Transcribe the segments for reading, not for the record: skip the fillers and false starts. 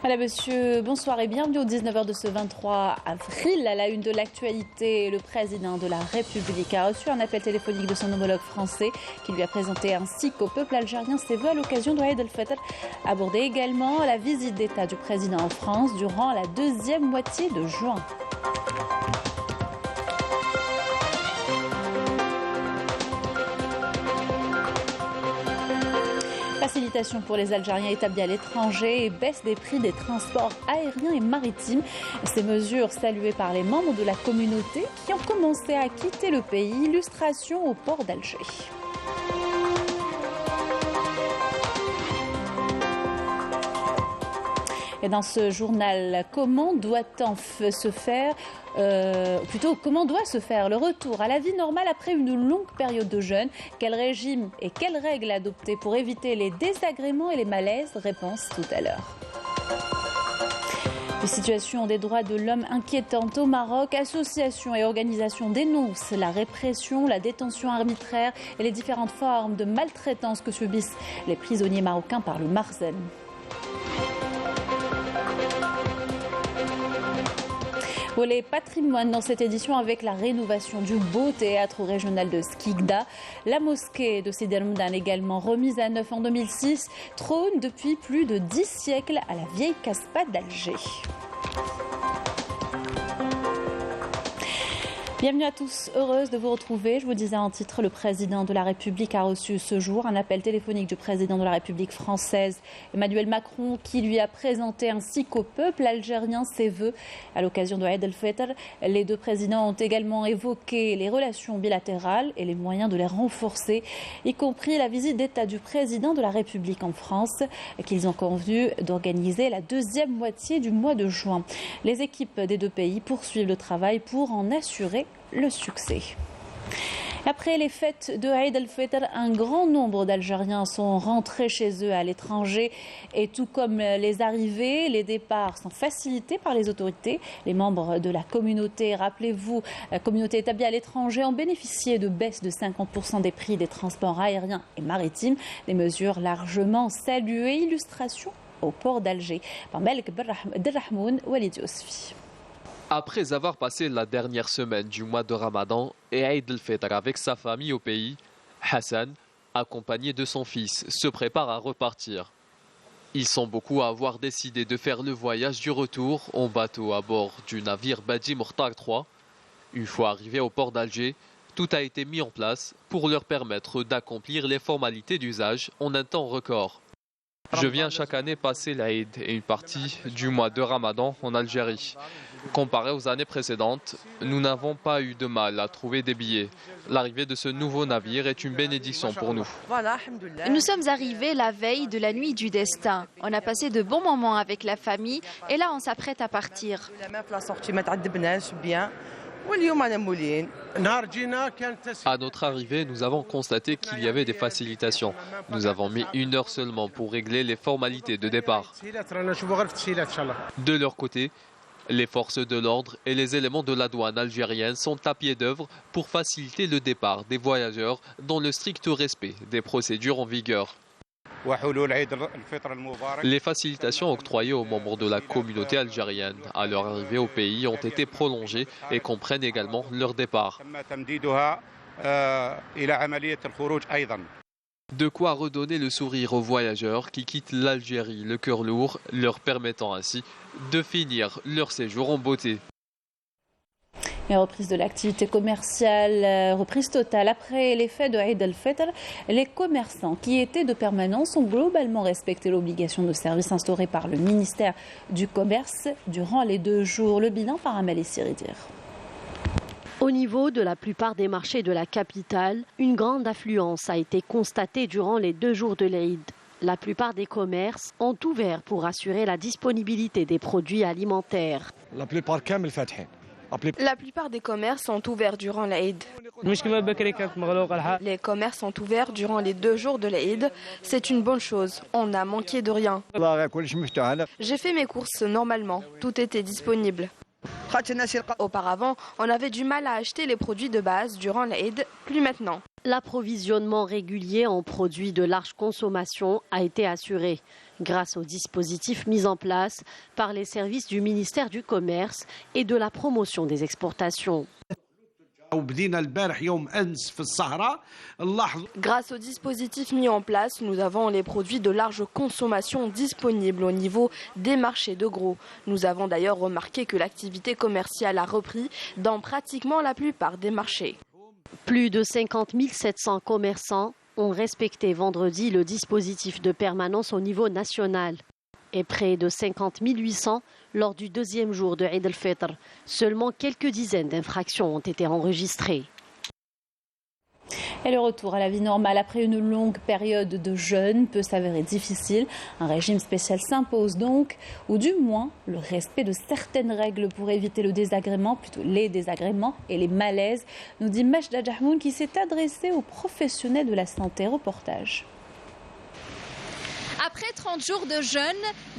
Voilà monsieur, bonsoir et bienvenue au 19h de ce 23 avril. À la une de l'actualité, le président de la République a reçu un appel téléphonique de son homologue français qui lui a présenté ainsi qu'au peuple algérien ses vœux à l'occasion de Eid el-Fitr. Abordé également la visite d'État du président en France durant la deuxième moitié de juin. Facilitation pour les Algériens établis à l'étranger et baisse des prix des transports aériens et maritimes. Ces mesures saluées par les membres de la communauté qui ont commencé à quitter le pays. Illustration au port d'Alger. Et dans ce journal, comment doit se faire le retour à la vie normale après une longue période de jeûne? Quel régime et quelles règles adopter pour éviter les désagréments et les malaises? Réponse tout à l'heure. Les situations des droits de l'homme inquiétantes au Maroc. Associations et organisations dénoncent la répression, la détention arbitraire et les différentes formes de maltraitance que subissent les prisonniers marocains par le Marzen. Volet patrimoine dans cette édition avec la rénovation du beau théâtre régional de Skikda. La mosquée de Sidi El-Moudan, également remise à neuf en 2006, trône depuis plus de 10 siècles à la vieille Casbah d'Alger. Bienvenue à tous, heureuse de vous retrouver. Je vous disais en titre, le président de la République a reçu ce jour un appel téléphonique du président de la République française, Emmanuel Macron, qui lui a présenté ainsi qu'au peuple algérien ses vœux à l'occasion de Eid el-Fitr. Les deux présidents ont également évoqué les relations bilatérales et les moyens de les renforcer, y compris la visite d'État du président de la République en France, qu'ils ont convenu d'organiser la deuxième moitié du mois de juin. Les équipes des deux pays poursuivent le travail pour en assurer le succès. Après les fêtes de Eid el-Fitr, un grand nombre d'Algériens sont rentrés chez eux à l'étranger et tout comme les arrivées, les départs sont facilités par les autorités. Les membres de la communauté, rappelez-vous, la communauté établie à l'étranger ont bénéficié de baisses de 50% des prix des transports aériens et maritimes, des mesures largement saluées. Illustration au port d'Alger par Melk Derrahmoun Walid Yousfi. Après avoir passé la dernière semaine du mois de Ramadan et Eid el-Fitr avec sa famille au pays, Hassan, accompagné de son fils, se prépare à repartir. Ils sont beaucoup à avoir décidé de faire le voyage du retour en bateau à bord du navire Badi Mokhtar III. Une fois arrivés au port d'Alger, tout a été mis en place pour leur permettre d'accomplir les formalités d'usage en un temps record. Je viens chaque année passer l'Aïd et une partie du mois de Ramadan en Algérie. Comparé aux années précédentes, nous n'avons pas eu de mal à trouver des billets. L'arrivée de ce nouveau navire est une bénédiction pour nous. Nous sommes arrivés la veille de la nuit du destin. On a passé de bons moments avec la famille et là on s'apprête à partir. À notre arrivée, nous avons constaté qu'il y avait des facilitations. Nous avons mis 1 heure seulement pour régler les formalités de départ. De leur côté, les forces de l'ordre et les éléments de la douane algérienne sont à pied d'œuvre pour faciliter le départ des voyageurs dans le strict respect des procédures en vigueur. Les facilitations octroyées aux membres de la communauté algérienne à leur arrivée au pays ont été prolongées et comprennent également leur départ. De quoi redonner le sourire aux voyageurs qui quittent l'Algérie le cœur lourd, leur permettant ainsi de finir leur séjour en beauté. Et reprise de l'activité commerciale, reprise totale. Après les fêtes de Eid el-Fitr, les commerçants qui étaient de permanence ont globalement respecté l'obligation de service instaurée par le ministère du Commerce durant les 2 jours. Le bilan par Amélie Siridir. Au niveau de la plupart des marchés de la capitale, une grande affluence a été constatée durant les 2 jours de l'Eid. La plupart des commerces ont ouvert pour assurer la disponibilité des produits alimentaires. La plupart des commerces sont ouverts durant l'Aïd. Les commerces sont ouverts durant les 2 jours de l'Aïd. C'est une bonne chose. On n'a manqué de rien. J'ai fait mes courses normalement. Tout était disponible. Auparavant, on avait du mal à acheter les produits de base durant l'Aïd, plus maintenant. L'approvisionnement régulier en produits de large consommation a été assuré grâce aux dispositifs mis en place par les services du ministère du Commerce et de la promotion des exportations. Grâce aux dispositifs mis en place, nous avons les produits de large consommation disponibles au niveau des marchés de gros. Nous avons d'ailleurs remarqué que l'activité commerciale a repris dans pratiquement la plupart des marchés. Plus de 50 700 commerçants ont respecté vendredi le dispositif de permanence au niveau national et près de 50 800 lors du deuxième jour de Eid al-Fitr. Seulement quelques dizaines d'infractions ont été enregistrées. Et le retour à la vie normale après une longue période de jeûne peut s'avérer difficile. Un régime spécial s'impose donc, ou du moins le respect de certaines règles pour éviter le désagrément, plutôt les désagréments et les malaises, nous dit Majda Jahmoun qui s'est adressée aux professionnels de la santé. Reportage. Après 30 jours de jeûne,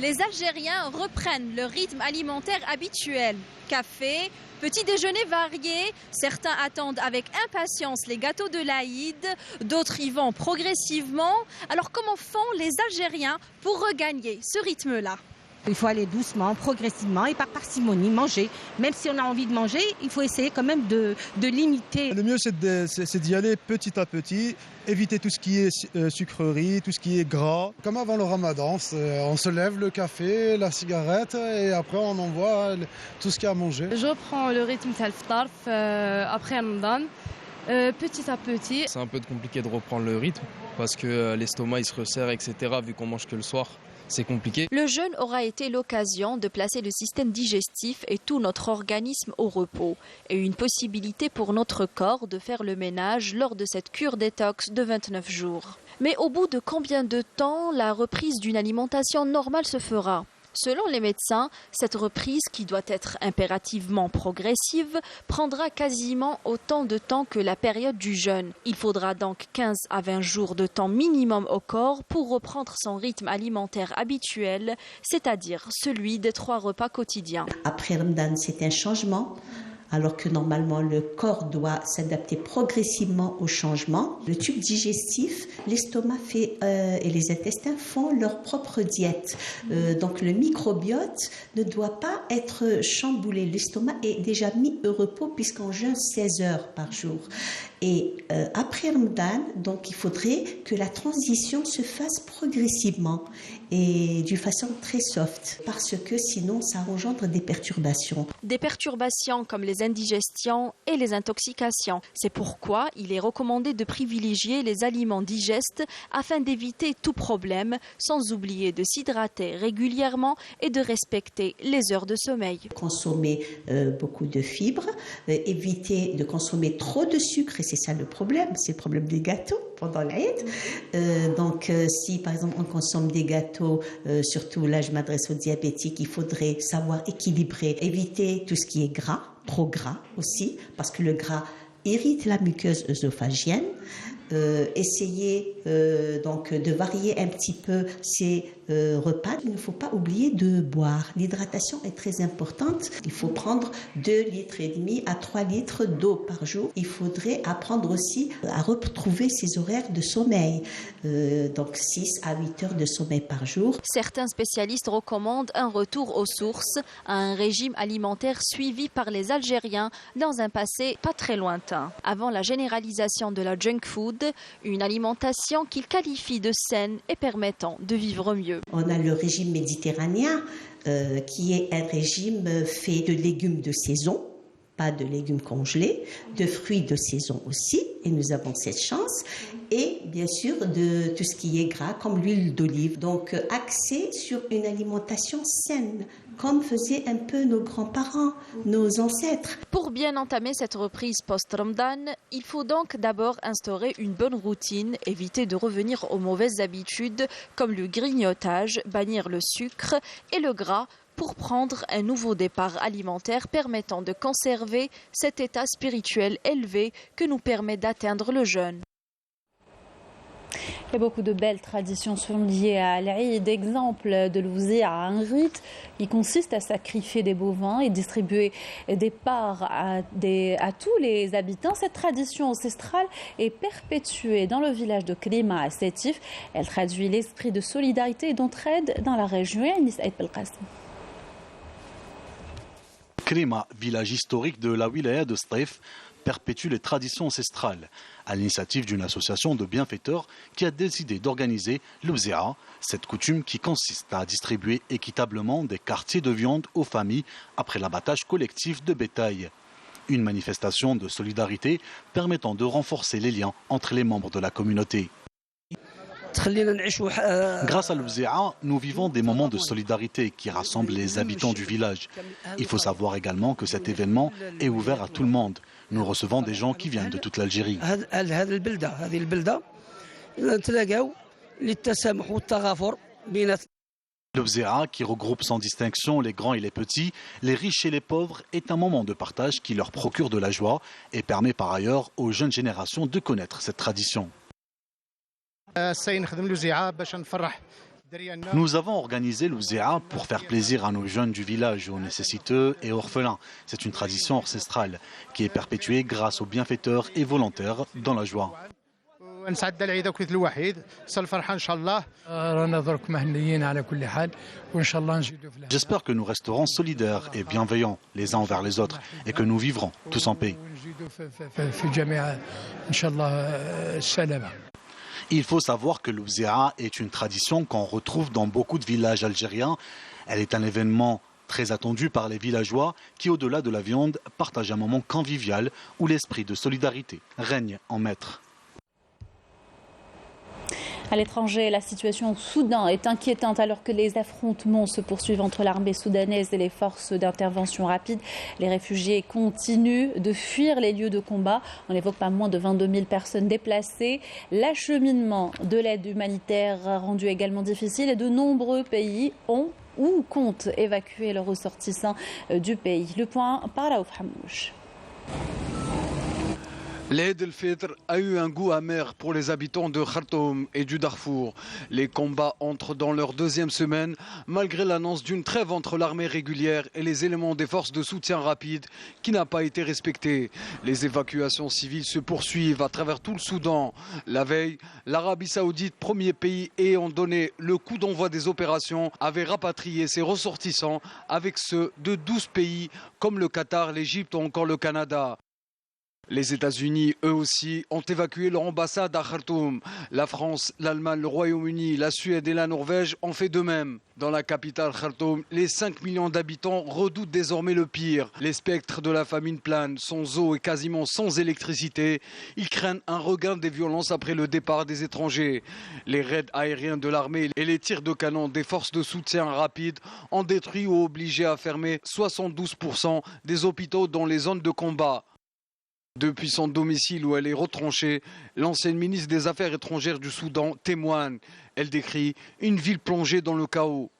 les Algériens reprennent leur rythme alimentaire habituel. Café, petit déjeuner varié, certains attendent avec impatience les gâteaux de l'Aïd, d'autres y vont progressivement. Alors comment font les Algériens pour regagner ce rythme-là ? Il faut aller doucement, progressivement et par parcimonie, manger. Même si on a envie de manger, il faut essayer quand même de limiter. Le mieux, c'est d'y aller petit à petit, éviter tout ce qui est sucrerie, tout ce qui est gras. Comme avant le ramadan, on se lève, le café, la cigarette et après on envoie tout ce qu'il y a à manger. Je prends le rythme Tal-Ftarf après Ramadan, petit à petit. C'est un peu compliqué de reprendre le rythme parce que l'estomac il se resserre, etc. vu qu'on mange que le soir. C'est compliqué. Le jeûne aura été l'occasion de placer le système digestif et tout notre organisme au repos et une possibilité pour notre corps de faire le ménage lors de cette cure détox de 29 jours. Mais au bout de combien de temps la reprise d'une alimentation normale se fera ? Selon les médecins, cette reprise, qui doit être impérativement progressive, prendra quasiment autant de temps que la période du jeûne. Il faudra donc 15 à 20 jours de temps minimum au corps pour reprendre son rythme alimentaire habituel, c'est-à-dire celui des 3 repas quotidiens. Après Ramadan, c'est un changement. Alors que normalement le corps doit s'adapter progressivement au changement. Le tube digestif, l'estomac et les intestins font leur propre diète. Donc le microbiote ne doit pas être chamboulé. L'estomac est déjà mis au repos puisqu'on jeûne 16 heures par jour. Et après Ramadan, donc il faudrait que la transition se fasse progressivement et d'une façon très soft, parce que sinon ça engendre des perturbations. Des perturbations comme les indigestions et les intoxications. C'est pourquoi il est recommandé de privilégier les aliments digestes afin d'éviter tout problème, sans oublier de s'hydrater régulièrement et de respecter les heures de sommeil. Consommer beaucoup de fibres, éviter de consommer trop de sucre, et c'est ça le problème, c'est le problème des gâteaux pendant l'Aïd. Donc si par exemple on consomme des gâteaux, surtout là je m'adresse aux diabétiques, il faudrait savoir équilibrer, éviter tout ce qui est gras, trop gras aussi, parce que le gras irrite la muqueuse œsophagienne. Essayer donc de varier un petit peu ces repas. Il ne faut pas oublier de boire. L'hydratation est très importante. Il faut prendre 2,5 litres à 3 litres d'eau par jour. Il faudrait apprendre aussi à retrouver ses horaires de sommeil. Donc 6 à 8 heures de sommeil par jour. Certains spécialistes recommandent un retour aux sources, à un régime alimentaire suivi par les Algériens dans un passé pas très lointain. Avant la généralisation de la junk food, une alimentation qu'ils qualifient de saine et permettant de vivre mieux. On a le régime méditerranéen qui est un régime fait de légumes de saison, pas de légumes congelés, de fruits de saison aussi, et nous avons cette chance, et bien sûr de tout ce qui est gras comme l'huile d'olive. Donc axé sur une alimentation saine, comme faisaient un peu nos grands-parents, nos ancêtres. Pour bien entamer cette reprise post-Ramadan, il faut donc d'abord instaurer une bonne routine, éviter de revenir aux mauvaises habitudes comme le grignotage, bannir le sucre et le gras pour prendre un nouveau départ alimentaire permettant de conserver cet état spirituel élevé que nous permet d'atteindre le jeûne. Et beaucoup de belles traditions sont liées à l'Aïd. Exemple de l'Ouzia, un rite qui consiste à sacrifier des bovins et distribuer des parts à tous les habitants. Cette tradition ancestrale est perpétuée dans le village de Klima à Sétif. Elle traduit l'esprit de solidarité et d'entraide dans la région. Klima, village historique de la wilaya de Sétif, perpétue les traditions ancestrales à l'initiative d'une association de bienfaiteurs qui a décidé d'organiser l'Ouzia, cette coutume qui consiste à distribuer équitablement des quartiers de viande aux familles après l'abattage collectif de bétail. Une manifestation de solidarité permettant de renforcer les liens entre les membres de la communauté. Grâce à l'Ouzia, nous vivons des moments de solidarité qui rassemblent les habitants du village. Il faut savoir également que cet événement est ouvert à tout le monde. Nous recevons des gens qui viennent de toute l'Algérie. L'Ouzia, qui regroupe sans distinction les grands et les petits, les riches et les pauvres, est un moment de partage qui leur procure de la joie et permet par ailleurs aux jeunes générations de connaître cette tradition. Nous avons organisé l'Ouzia pour faire plaisir à nos jeunes du village, aux nécessiteux et orphelins. C'est une tradition ancestrale qui est perpétuée grâce aux bienfaiteurs et volontaires dans la joie. J'espère que nous resterons solidaires et bienveillants les uns envers les autres et que nous vivrons tous en paix. Il faut savoir que l'Ouzia est une tradition qu'on retrouve dans beaucoup de villages algériens. Elle est un événement très attendu par les villageois qui, au-delà de la viande, partagent un moment convivial où l'esprit de solidarité règne en maître. À l'étranger, la situation au Soudan est inquiétante alors que les affrontements se poursuivent entre l'armée soudanaise et les forces d'intervention rapide. Les réfugiés continuent de fuir les lieux de combat. On évoque pas moins de 22 000 personnes déplacées. L'acheminement de l'aide humanitaire rendu également difficile et de nombreux pays ont ou comptent évacuer leurs ressortissants du pays. Le point par Raouf Hamouche. L'Eid el-Fitr a eu un goût amer pour les habitants de Khartoum et du Darfour. Les combats entrent dans leur deuxième semaine, malgré l'annonce d'une trêve entre l'armée régulière et les éléments des forces de soutien rapide qui n'a pas été respectée. Les évacuations civiles se poursuivent à travers tout le Soudan. La veille, l'Arabie Saoudite, premier pays ayant donné le coup d'envoi des opérations, avait rapatrié ses ressortissants avec ceux de 12 pays comme le Qatar, l'Égypte ou encore le Canada. Les États-Unis, eux aussi, ont évacué leur ambassade à Khartoum. La France, l'Allemagne, le Royaume-Uni, la Suède et la Norvège ont fait de même. Dans la capitale Khartoum, les 5 millions d'habitants redoutent désormais le pire. Les spectres de la famine planent, sans eau et quasiment sans électricité. Ils craignent un regain des violences après le départ des étrangers. Les raids aériens de l'armée et les tirs de canon des forces de soutien rapide ont détruit ou obligé à fermer 72% des hôpitaux dans les zones de combat. Depuis son domicile où elle est retranchée, l'ancienne ministre des Affaires étrangères du Soudan témoigne. Elle décrit une ville plongée dans le chaos.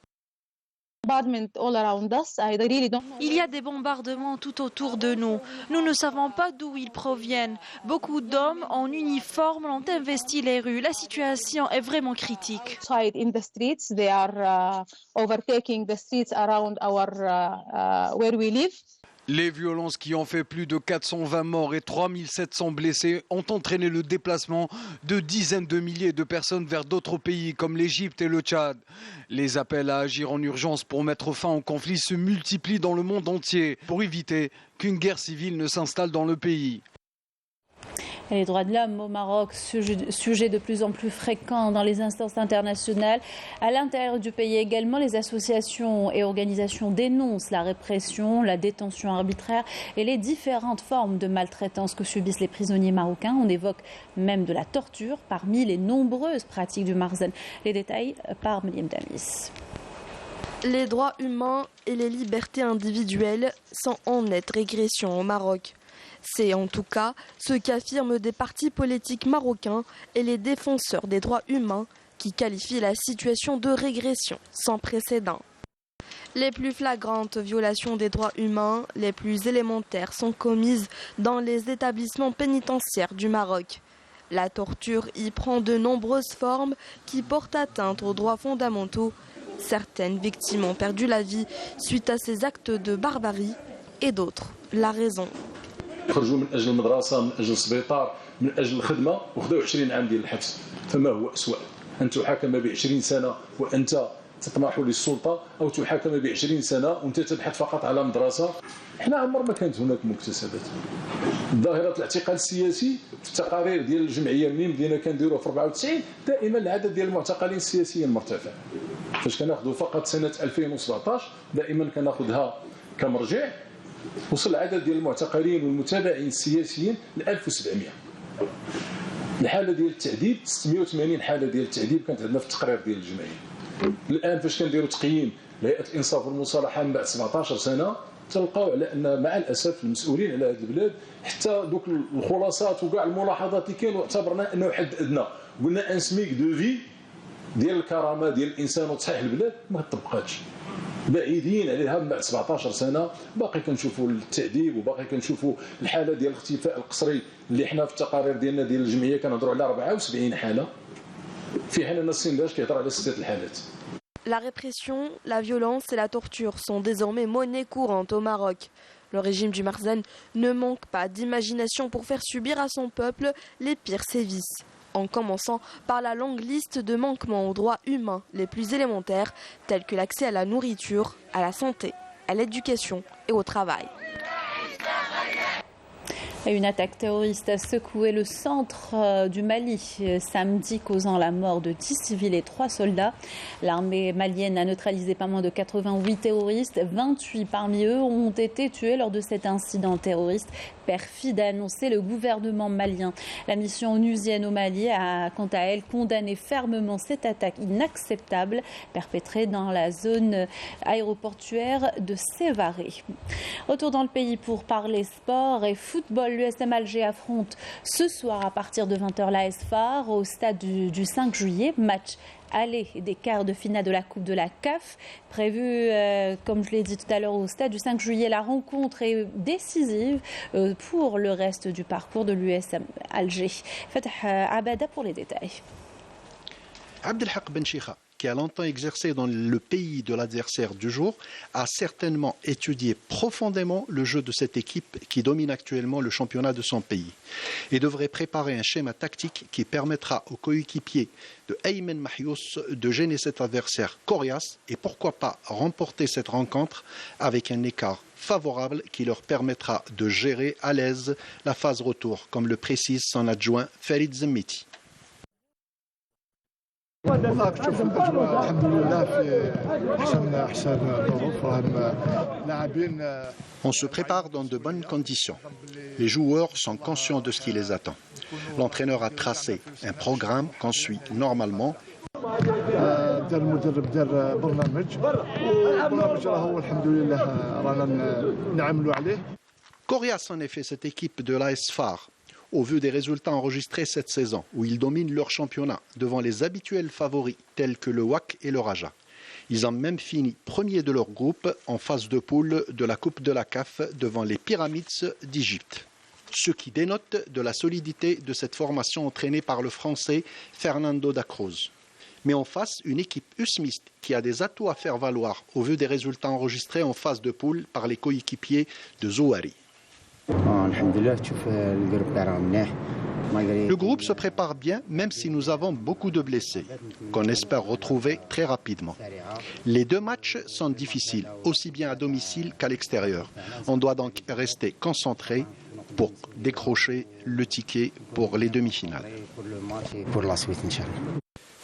Il y a des bombardements tout autour de nous. Nous ne savons pas d'où ils proviennent. Beaucoup d'hommes en uniforme ont investi les rues. La situation est vraiment critique. Les violences qui ont fait plus de 420 morts et 3700 blessés ont entraîné le déplacement de dizaines de milliers de personnes vers d'autres pays comme l'Égypte et le Tchad. Les appels à agir en urgence pour mettre fin au conflit se multiplient dans le monde entier pour éviter qu'une guerre civile ne s'installe dans le pays. Et les droits de l'homme au Maroc, sujet de plus en plus fréquent dans les instances internationales. À l'intérieur du pays également, les associations et organisations dénoncent la répression, la détention arbitraire et les différentes formes de maltraitance que subissent les prisonniers marocains. On évoque même de la torture parmi les nombreuses pratiques du Marzen. Les détails par Meliam Damis. Les droits humains et les libertés individuelles sont en nette régression au Maroc. C'est en tout cas ce qu'affirment des partis politiques marocains et les défenseurs des droits humains qui qualifient la situation de régression sans précédent. Les plus flagrantes violations des droits humains, les plus élémentaires, sont commises dans les établissements pénitentiaires du Maroc. La torture y prend de nombreuses formes qui portent atteinte aux droits fondamentaux. Certaines victimes ont perdu la vie suite à ces actes de barbarie et d'autres la raison. تطمح للسلطة أو تحاكم ب20 سنة وأنت تبحث فقط على مدرسة. احنا عمر ما كانت هناك مكتسبات. ظاهرة الاعتقال السياسي في التقارير ديال الجمعية ميم ديالنا كنديروها في 94 دائما العدد ديال المعتقلين السياسيين مرتفع. فاش كناخذوا فقط سنة 2017 دائما كناخذها كمرجع وصل العدد ديال المعتقلين والمتابعين السياسيين ل 1700. الحالة ديال التعذيب 680 حالة ديال التعذيب كانت عندنا في التقرير ديال الجمعية. الان فاش كنديروا تقييم لهيئه الانصاف والمصالحه من بعد 17 سنه تلقاو على ان مع الاسف المسؤولين على هذه البلاد حتى دوك الخلاصات وكاع الملاحظات اللي كانوا اعتبرنا انه حد ادنى قلنا ان سميك دو في ديال الكرامه ديال الانسان وتصحيح البلاد ما تطبقاتش. بعيدين عليها من بعد 17 سنه باقي كنشوفوا التعذيب وباقي كنشوفوا الحاله ديال الاختفاء القسري اللي حنا في التقارير ديالنا ديال الجمعيه كنهضروا على 74 حاله. La répression, la violence et la torture sont désormais monnaie courante au Maroc. Le régime du Marzen ne manque pas d'imagination pour faire subir à son peuple les pires sévices, en commençant par la longue liste de manquements aux droits humains les plus élémentaires, tels que l'accès à la nourriture, à la santé, à l'éducation et au travail. Une attaque terroriste a secoué le centre du Mali samedi, causant la mort de 10 civils et 3 soldats. L'armée malienne a neutralisé pas moins de 88 terroristes. 28 parmi eux ont été tués lors de cet incident terroriste perfide, a annoncé le gouvernement malien. La mission onusienne au Mali a quant à elle condamné fermement cette attaque inacceptable perpétrée dans la zone aéroportuaire de Sévaré. Retour dans le pays pour parler sport et football. L'USM Alger affronte ce soir à partir de 20h l'AS Far au stade du 5 juillet. Match aller des quarts de finale de la Coupe de la CAF. Prévu, comme je l'ai dit tout à l'heure, au stade du 5 juillet. La rencontre est décisive pour le reste du parcours de l'USM Alger. Fatah Abada pour les détails. Abdelhak Benchicha, qui a longtemps exercé dans le pays de l'adversaire du jour, a certainement étudié profondément le jeu de cette équipe qui domine actuellement le championnat de son pays et devrait préparer un schéma tactique qui permettra aux coéquipiers de Aymen Mahious de gêner cet adversaire coriace et pourquoi pas remporter cette rencontre avec un écart favorable qui leur permettra de gérer à l'aise la phase retour, comme le précise son adjoint Farid Zemmiti. On se prépare dans de bonnes conditions. Les joueurs sont conscients de ce qui les attend. L'entraîneur a tracé un programme qu'on suit normalement. Coriace en effet cette équipe de l'AS Far, au vu des résultats enregistrés cette saison, où ils dominent leur championnat devant les habituels favoris tels que le WAC et le Raja. Ils ont même fini premier de leur groupe en phase de poule de la Coupe de la CAF devant les Pyramids d'Égypte. Ce qui dénote de la solidité de cette formation entraînée par le Français Fernando da Cruz. Mais en face, une équipe usmiste qui a des atouts à faire valoir au vu des résultats enregistrés en phase de poule par les coéquipiers de Zouari. Le groupe se prépare bien, même si nous avons beaucoup de blessés, qu'on espère retrouver très rapidement. Les deux matchs sont difficiles, aussi bien à domicile qu'à l'extérieur. On doit donc rester concentré pour décrocher le ticket pour les demi-finales.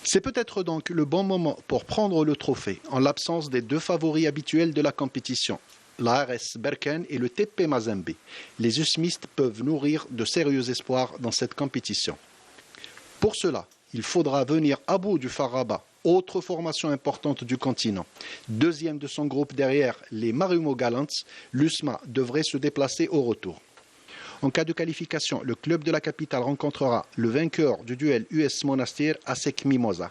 C'est peut-être donc le bon moment pour prendre le trophée, en l'absence des deux favoris habituels de la compétition, l'ARS Berkane et le TP Mazembe. Les usmistes peuvent nourrir de sérieux espoirs dans cette compétition. Pour cela, il faudra venir à bout du FAR Rabat, autre formation importante du continent. Deuxième de son groupe derrière les Marumo Gallants, l'USMA devrait se déplacer au retour. En cas de qualification, le club de la capitale rencontrera le vainqueur du duel US Monastir à Sek Mimosa.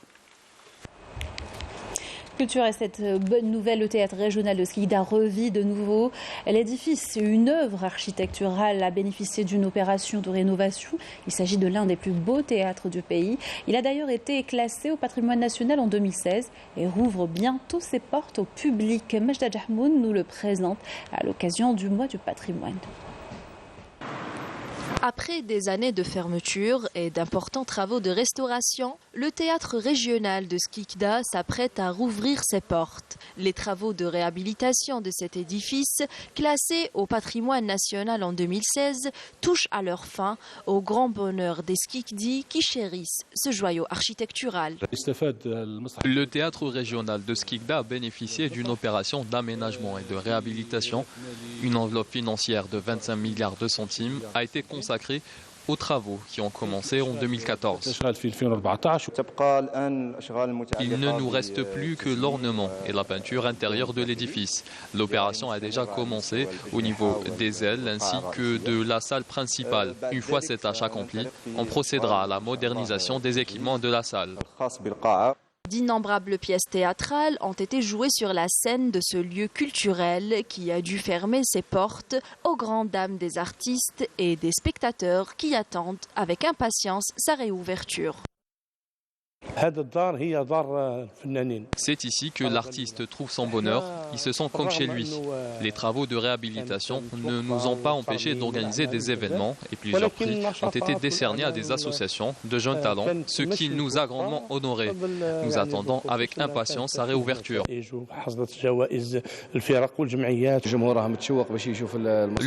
culture et cette bonne nouvelle, le théâtre régional de Skikda revit de nouveau. L'édifice, une œuvre architecturale, a bénéficié d'une opération de rénovation. Il s'agit de l'un des plus beaux théâtres du pays. Il a d'ailleurs été classé au patrimoine national en 2016 et rouvre bientôt ses portes au public. Majda Jahmoun nous le présente à l'occasion du mois du patrimoine. Après des années de fermeture et d'importants travaux de restauration, le théâtre régional de Skikda s'apprête à rouvrir ses portes. Les travaux de réhabilitation de cet édifice, classé au patrimoine national en 2016, touchent à leur fin, au grand bonheur des Skikdi qui chérissent ce joyau architectural. Le théâtre régional de Skikda a bénéficié d'une opération d'aménagement et de réhabilitation. Une enveloppe financière de 25 milliards de centimes a été consacrée aux travaux qui ont commencé en 2014. Il ne nous reste plus que l'ornement et la peinture intérieure de l'édifice. L'opération a déjà commencé au niveau des ailes ainsi que de la salle principale. Une fois cette tâche accomplie, on procédera à la modernisation des équipements de la salle. D'innombrables pièces théâtrales ont été jouées sur la scène de ce lieu culturel qui a dû fermer ses portes aux grandes dames des artistes et des spectateurs qui attendent avec impatience sa réouverture. C'est ici que l'artiste trouve son bonheur, il se sent comme chez lui. Les travaux de réhabilitation ne nous ont pas empêchés d'organiser des événements et plusieurs prix ont été décernés à des associations de jeunes talents, ce qui nous a grandement honorés. Nous attendons avec impatience sa réouverture. Le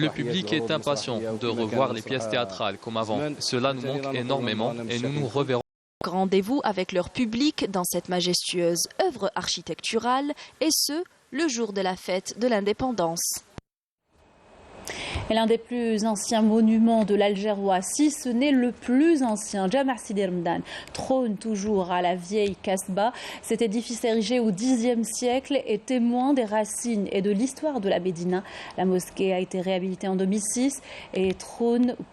public est impatient de revoir les pièces théâtrales comme avant. Cela nous manque énormément et nous nous reverrons. Rendez-vous avec leur public dans cette majestueuse œuvre architecturale, et ce, le jour de la fête de l'indépendance. Et l'un des plus anciens monuments de l'Algérois, si ce n'est le plus ancien, Jama' Sidi Ramadan, trône toujours à la vieille Kasbah. Cet édifice érigé au Xe siècle est témoin des racines et de l'histoire de la Médina. La mosquée a été réhabilitée en 2006 et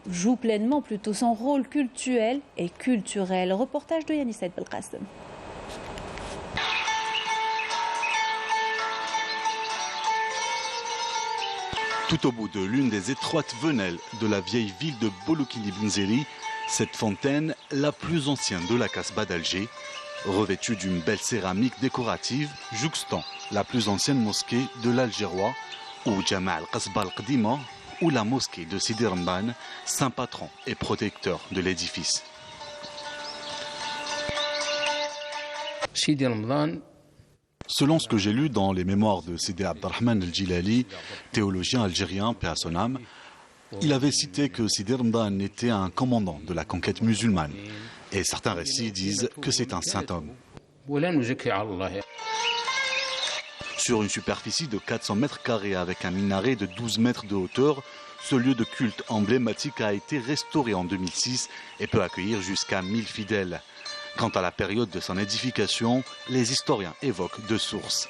joue pleinement plutôt son rôle cultuel et culturel. Reportage de Yannis Belkacem. Tout au bout de l'une des étroites venelles de la vieille ville de Bouloukini Benzeri, cette fontaine, la plus ancienne de la Kasbah d'Alger, revêtue d'une belle céramique décorative, jouxtant la plus ancienne mosquée de l'Algérois, ou Jama' al-Kasbah al-Qdima, ou la mosquée de Sidi Ramadan, saint patron et protecteur de l'édifice. Sidi Ramadan. Selon ce que j'ai lu dans les mémoires de Sidi Abdelrahman el-Jilali, théologien algérien, paix à son âme, il avait cité que Sidi Ramadan était un commandant de la conquête musulmane. Et certains récits disent que c'est un saint homme. Sur une superficie de 400 mètres carrés avec un minaret de 12 mètres de hauteur, ce lieu de culte emblématique a été restauré en 2006 et peut accueillir jusqu'à 1000 fidèles. Quant à la période de son édification, les historiens évoquent deux sources.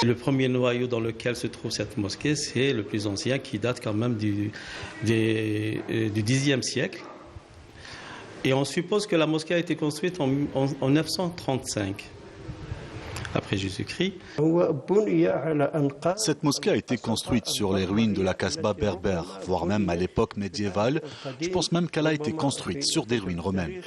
Le premier noyau dans lequel se trouve cette mosquée, c'est le plus ancien qui date quand même du Xe siècle. Et on suppose que la mosquée a été construite en 935. Après Jésus-Christ. Cette mosquée a été construite sur les ruines de la Kasbah berbère, voire même à l'époque médiévale. Je pense même qu'elle a été construite sur des ruines romaines.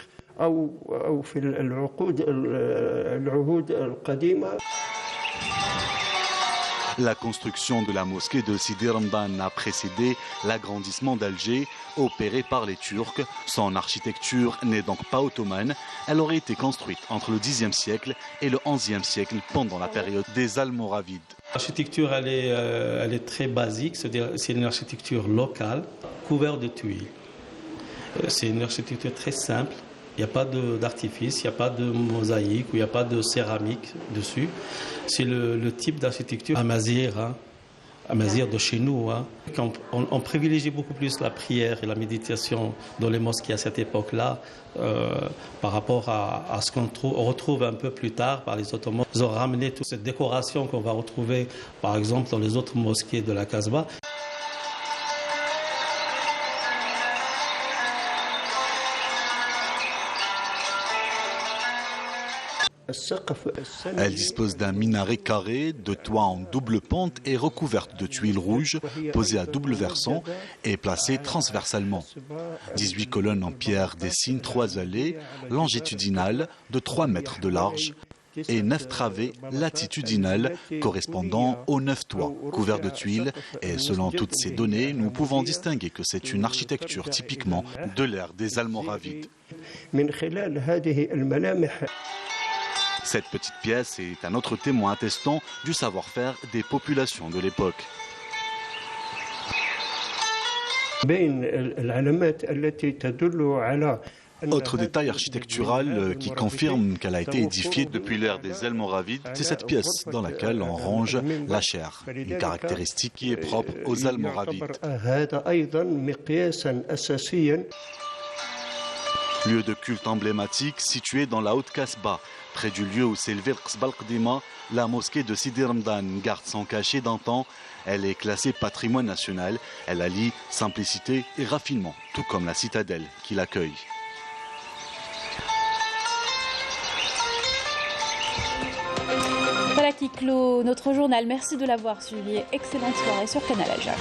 La construction de la mosquée de Sidi Ramadan a précédé l'agrandissement d'Alger opéré par les Turcs. Son architecture n'est donc pas ottomane. Elle aurait été construite entre le Xe siècle et le XIe siècle pendant la période des Almoravides. L'architecture, elle est très basique, c'est-à-dire c'est une architecture locale, couverte de tuiles. C'est une architecture très simple. Il n'y a pas d'artifice, il n'y a pas de mosaïque, ou il n'y a pas de céramique dessus. C'est le type d'architecture amazigh, amazigh de chez nous. On privilégie beaucoup plus la prière et la méditation dans les mosquées à cette époque-là par rapport à ce qu'on retrouve un peu plus tard par les Ottomans. Ils ont ramené toute cette décoration qu'on va retrouver par exemple dans les autres mosquées de la Kasbah. Elle dispose d'un minaret carré, de toit en double pente et recouverte de tuiles rouges, posées à double versant et placées transversalement. 18 colonnes en pierre dessinent 3 allées longitudinales de 3 mètres de large et 9 travées latitudinales correspondant aux 9 toits couverts de tuiles. Et selon toutes ces données, nous pouvons distinguer que c'est une architecture typiquement de l'ère des Almoravides. Cette petite pièce est un autre témoin attestant du savoir-faire des populations de l'époque. Autre détail architectural qui confirme qu'elle a été édifiée depuis l'ère des Almoravides, c'est cette pièce dans laquelle on range la chair, une caractéristique qui est propre aux Almoravides. Lieu de culte emblématique situé dans la Haute-Kasbah, près du lieu où s'élevait Qsba al-Qdima, la mosquée de Sidi Ramadan garde son cachet d'antan. Elle est classée patrimoine national. Elle allie simplicité et raffinement, tout comme la citadelle qui l'accueille. Voilà qui clôt notre journal. Merci de l'avoir suivi. Excellente soirée sur Canal Aljac.